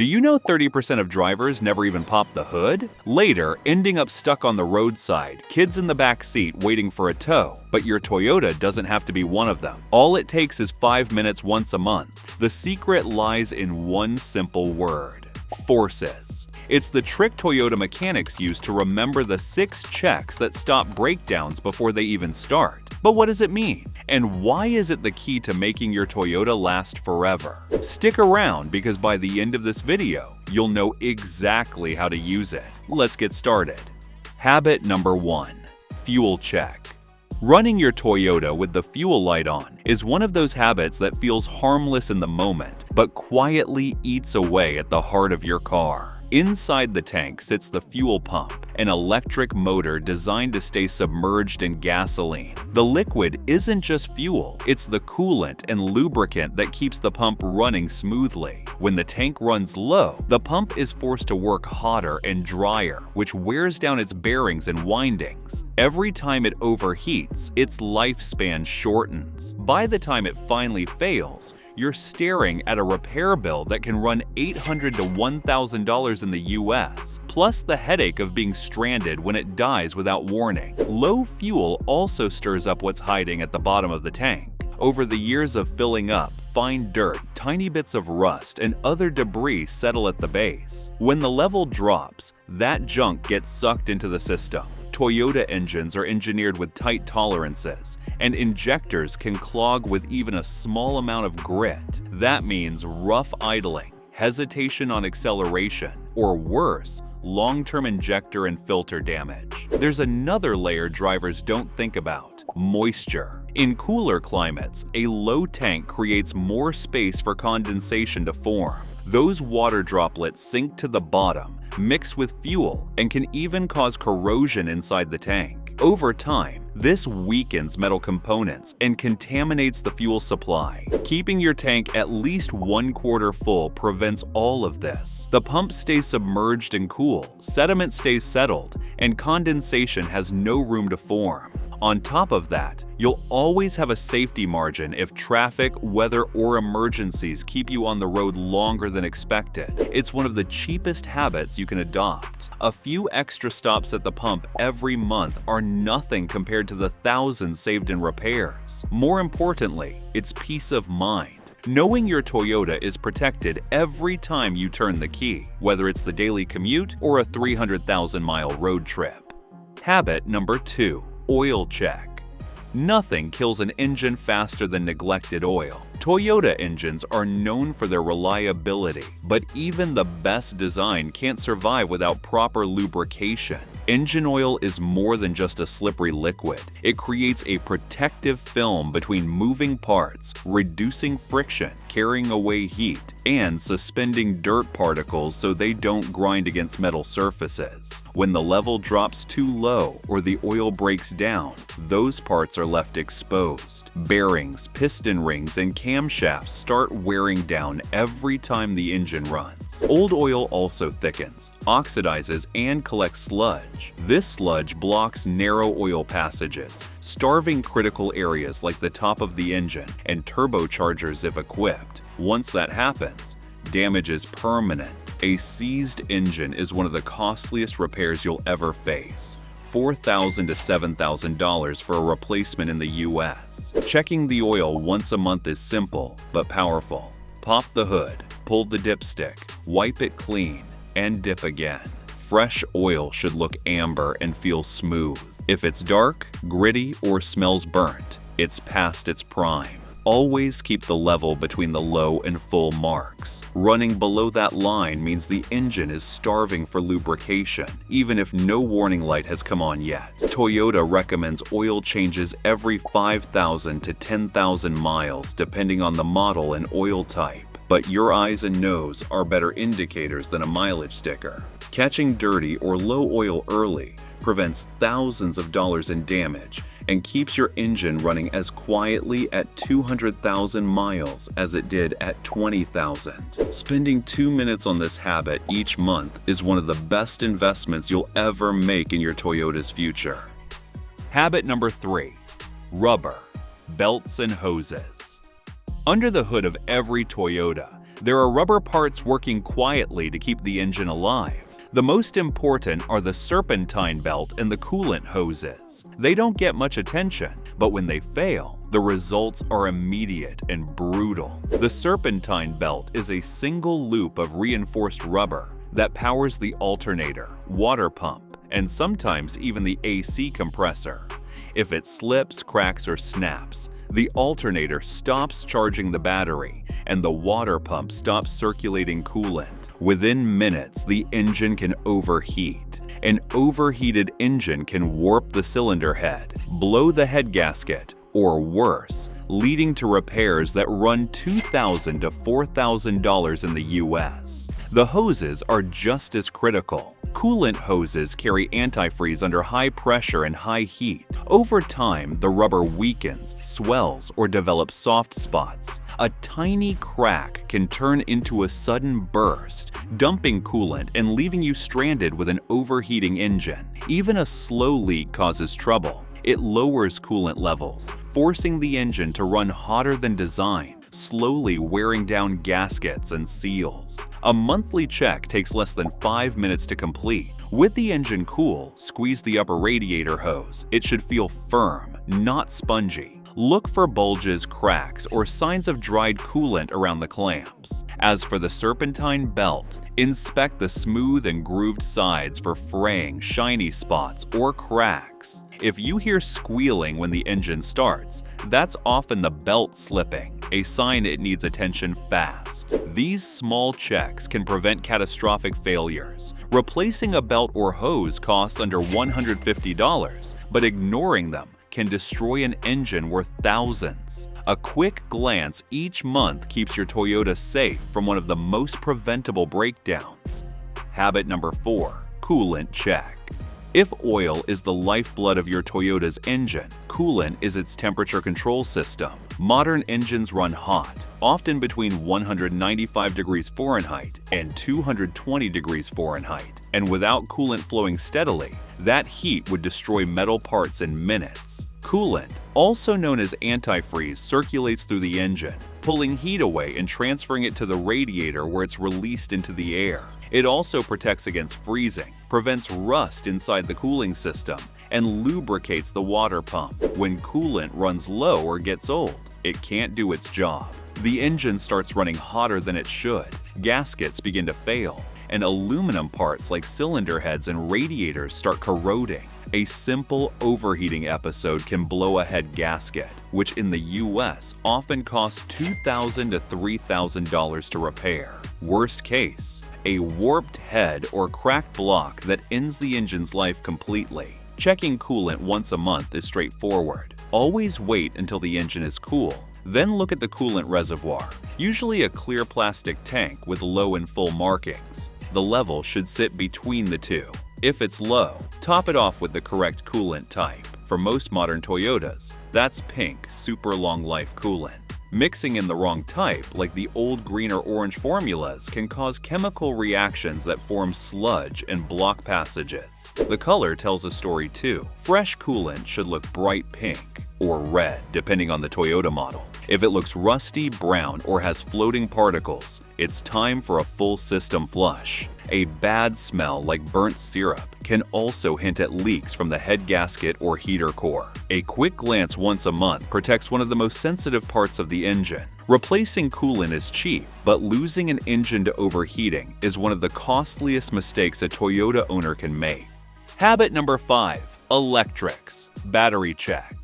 Do you know 30% of drivers never even pop the hood? Later, ending up stuck on the roadside, kids in the back seat waiting for a tow. But your Toyota doesn't have to be one of them. All it takes is 5 minutes once a month. The secret lies in one simple word: forces. It's the trick Toyota mechanics use to remember the 6 checks that stop breakdowns before they even start. But what does it mean? And why is it the key to making your Toyota last forever? Stick around, because by the end of this video, you'll know exactly how to use it. Let's get started. Habit number 1. Fuel check. Running your Toyota with the fuel light on is one of those habits that feels harmless in the moment, but quietly eats away at the heart of your car. Inside the tank sits the fuel pump, an electric motor designed to stay submerged in gasoline. The liquid isn't just fuel, it's the coolant and lubricant that keeps the pump running smoothly. When the tank runs low, the pump is forced to work hotter and drier, which wears down its bearings and windings. Every time it overheats, its lifespan shortens. By the time it finally fails, you're staring at a repair bill that can run $800 to $1,000 in the US, plus the headache of being stranded when it dies without warning. Low fuel also stirs up what's hiding at the bottom of the tank. Over the years of filling up, fine dirt, tiny bits of rust, and other debris settle at the base. When the level drops, that junk gets sucked into the system. Toyota engines are engineered with tight tolerances, and injectors can clog with even a small amount of grit. That means rough idling, hesitation on acceleration, or worse, long-term injector and filter damage. There's another layer drivers don't think about: moisture. In cooler climates, a low tank creates more space for condensation to form. Those water droplets sink to the bottom, mix with fuel, and can even cause corrosion inside the tank. Over time, this weakens metal components and contaminates the fuel supply. Keeping your tank at least 1/4 full prevents all of this. The pump stays submerged and cool, sediment stays settled, and condensation has no room to form. On top of that, you'll always have a safety margin if traffic, weather, or emergencies keep you on the road longer than expected. It's one of the cheapest habits you can adopt. A few extra stops at the pump every month are nothing compared to the thousands saved in repairs. More importantly, it's peace of mind. Knowing your Toyota is protected every time you turn the key, whether it's the daily commute or a 300,000-mile road trip. Habit number 2. Oil check. Nothing kills an engine faster than neglected oil. Toyota engines are known for their reliability, but even the best design can't survive without proper lubrication. Engine oil is more than just a slippery liquid. It creates a protective film between moving parts, reducing friction, carrying away heat, and suspending dirt particles so they don't grind against metal surfaces. When the level drops too low or the oil breaks down, those parts are left exposed. Bearings, piston rings, and camshafts start wearing down every time the engine runs. Old oil also thickens, oxidizes, and collects sludge. This sludge blocks narrow oil passages, starving critical areas like the top of the engine and turbochargers if equipped. Once that happens, damage is permanent. A seized engine is one of the costliest repairs you'll ever face. $4,000 to $7,000 for a replacement in the US. Checking the oil once a month is simple but powerful. Pop the hood, pull the dipstick, wipe it clean, and dip again. Fresh oil should look amber and feel smooth. If it's dark, gritty, or smells burnt, it's past its prime. Always keep the level between the low and full marks. Running below that line means the engine is starving for lubrication, even if no warning light has come on yet. Toyota recommends oil changes every 5,000 to 10,000 miles depending on the model and oil type. But your eyes and nose are better indicators than a mileage sticker. Catching dirty or low oil early prevents thousands of dollars in damage and keeps your engine running as quietly at 200,000 miles as it did at 20,000. Spending 2 minutes on this habit each month is one of the best investments you'll ever make in your Toyota's future. Habit number 3. Rubber, belts and hoses. Under the hood of every Toyota, There are rubber parts working quietly to keep the engine alive. The most important are the serpentine belt and the coolant hoses. They don't get much attention, but when they fail, the results are immediate and brutal. The serpentine belt is a single loop of reinforced rubber that powers the alternator, water pump, and sometimes even the AC compressor. If it slips, cracks, or snaps, the alternator stops charging the battery and the water pump stops circulating coolant. Within minutes, the engine can overheat. An overheated engine can warp the cylinder head, blow the head gasket, or worse, leading to repairs that run $2,000 to $4,000 in the US. The hoses are just as critical. Coolant hoses carry antifreeze under high pressure and high heat. Over time, the rubber weakens, swells, or develops soft spots. A tiny crack can turn into a sudden burst, dumping coolant and leaving you stranded with an overheating engine. Even a slow leak causes trouble. It lowers coolant levels, forcing the engine to run hotter than designed, slowly wearing down gaskets and seals. A monthly check takes less than 5 minutes to complete. With the engine cool, squeeze the upper radiator hose. It should feel firm, not spongy. Look for bulges, cracks, or signs of dried coolant around the clamps. As for the serpentine belt, inspect the smooth and grooved sides for fraying, shiny spots, or cracks. If you hear squealing when the engine starts, that's often the belt slipping, a sign it needs attention fast. These small checks can prevent catastrophic failures. Replacing a belt or hose costs under $150, but ignoring them can destroy an engine worth thousands. A quick glance each month keeps your Toyota safe from one of the most preventable breakdowns. Habit number 4, coolant check. If oil is the lifeblood of your Toyota's engine, coolant is its temperature control system. Modern engines run hot, often between 195 degrees Fahrenheit and 220 degrees Fahrenheit, and without coolant flowing steadily, that heat would destroy metal parts in minutes. Coolant, also known as antifreeze, circulates through the engine, pulling heat away and transferring it to the radiator where it's released into the air. It also protects against freezing, prevents rust inside the cooling system, and lubricates the water pump. When coolant runs low or gets old, it can't do its job. The engine starts running hotter than it should, gaskets begin to fail, and aluminum parts like cylinder heads and radiators start corroding. A simple overheating episode can blow a head gasket, which in the US often costs $2,000 to $3,000 to repair. Worst case, a warped head or cracked block that ends the engine's life completely. Checking coolant once a month is straightforward. Always wait until the engine is cool. Then look at the coolant reservoir, usually a clear plastic tank with low and full markings. The level should sit between the two. If it's low, top it off with the correct coolant type. For most modern Toyotas, that's pink super long life coolant. Mixing in the wrong type, like the old green or orange formulas, can cause chemical reactions that form sludge and block passages. The color tells a story too. Fresh coolant should look bright pink or red, depending on the Toyota model. If it looks rusty, brown, or has floating particles, it's time for a full system flush. A bad smell like burnt syrup can also hint at leaks from the head gasket or heater core. A quick glance once a month protects one of the most sensitive parts of the engine. Replacing coolant is cheap, but losing an engine to overheating is one of the costliest mistakes a Toyota owner can make. Habit number 5, electrics. Battery check.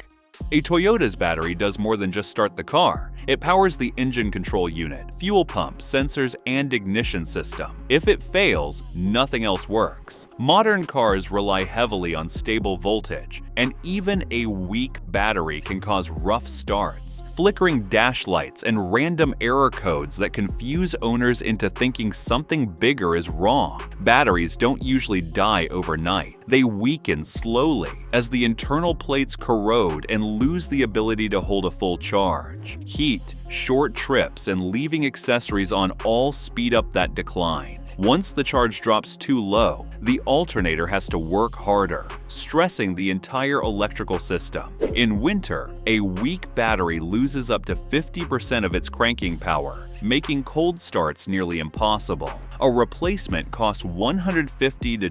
A Toyota's battery does more than just start the car. It powers the engine control unit, fuel pump, sensors, and ignition system. If it fails, nothing else works. Modern cars rely heavily on stable voltage, and even a weak battery can cause rough starts, flickering dash lights, and random error codes that confuse owners into thinking something bigger is wrong. Batteries don't usually die overnight. They weaken slowly as the internal plates corrode and lose the ability to hold a full charge. Heat, short trips, and leaving accessories on all speed up that decline. Once the charge drops too low, the alternator has to work harder, stressing the entire electrical system. In winter, a weak battery loses up to 50% of its cranking power, making cold starts nearly impossible. A replacement costs $150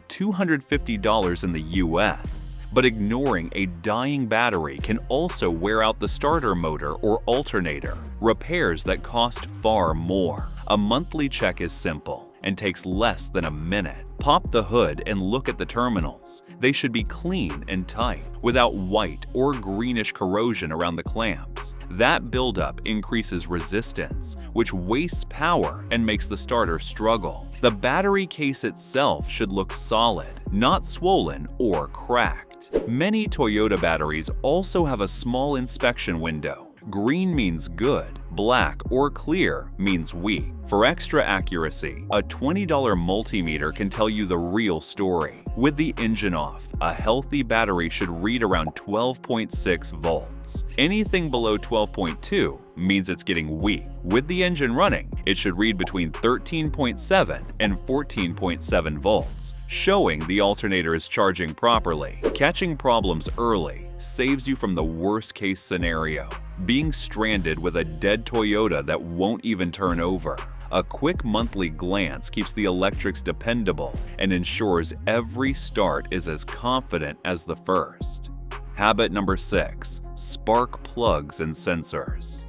to $250 in the US. But ignoring a dying battery can also wear out the starter motor or alternator, repairs that cost far more. A monthly check is simple and takes less than a minute. Pop the hood and look at the terminals. They should be clean and tight, without white or greenish corrosion around the clamps. That buildup increases resistance, which wastes power and makes the starter struggle. The battery case itself should look solid, not swollen or cracked. Many Toyota batteries also have a small inspection window. Green means good, black or clear means weak. For extra accuracy, a $20 multimeter can tell you the real story. With the engine off, a healthy battery should read around 12.6 volts. Anything below 12.2 means it's getting weak. With the engine running, it should read between 13.7 and 14.7 volts, showing the alternator is charging properly. Catching problems early saves you from the worst-case scenario, being stranded with a dead Toyota that won't even turn over. A quick monthly glance keeps the electrics dependable and ensures every start is as confident as the first. Habit number 6. Spark plugs and sensors.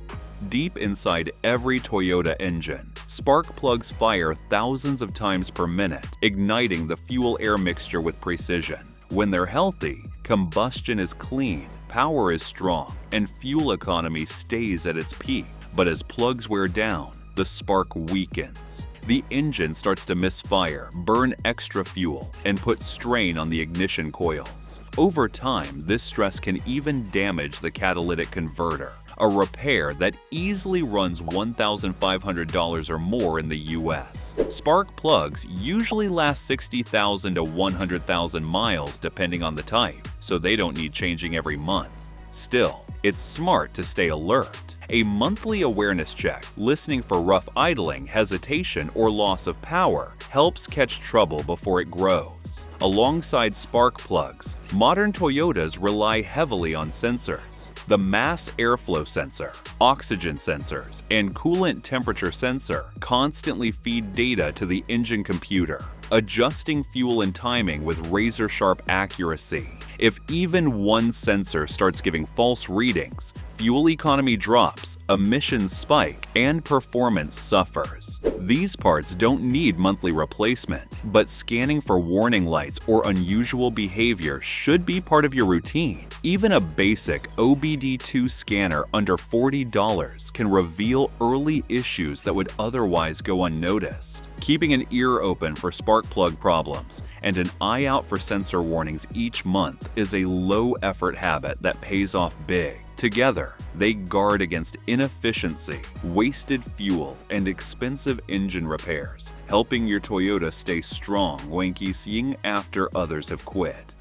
Deep inside every Toyota engine, spark plugs fire thousands of times per minute, igniting the fuel-air mixture with precision. When they're healthy, combustion is clean, power is strong, and fuel economy stays at its peak. But as plugs wear down, the spark weakens. The engine starts to misfire, burn extra fuel, and put strain on the ignition coils. Over time, this stress can even damage the catalytic converter, a repair that easily runs $1,500 or more in the US. Spark plugs usually last 60,000 to 100,000 miles depending on the type, so they don't need changing every month. Still, it's smart to stay alert. A monthly awareness check, listening for rough idling, hesitation, or loss of power helps catch trouble before it grows. Alongside spark plugs, modern Toyotas rely heavily on sensors. The mass airflow sensor, oxygen sensors, and coolant temperature sensor constantly feed data to the engine computer, adjusting fuel and timing with razor-sharp accuracy. If even one sensor starts giving false readings, fuel economy drops, emissions spike, and performance suffers. These parts don't need monthly replacement, but scanning for warning lights or unusual behavior should be part of your routine. Even a basic OBD2 scanner under $40 can reveal early issues that would otherwise go unnoticed. Keeping an ear open for spark plug problems and an eye out for sensor warnings each month is a low-effort habit that pays off big. Together, they guard against inefficiency, wasted fuel, and expensive engine repairs, helping your Toyota stay strong when seeing after others have quit.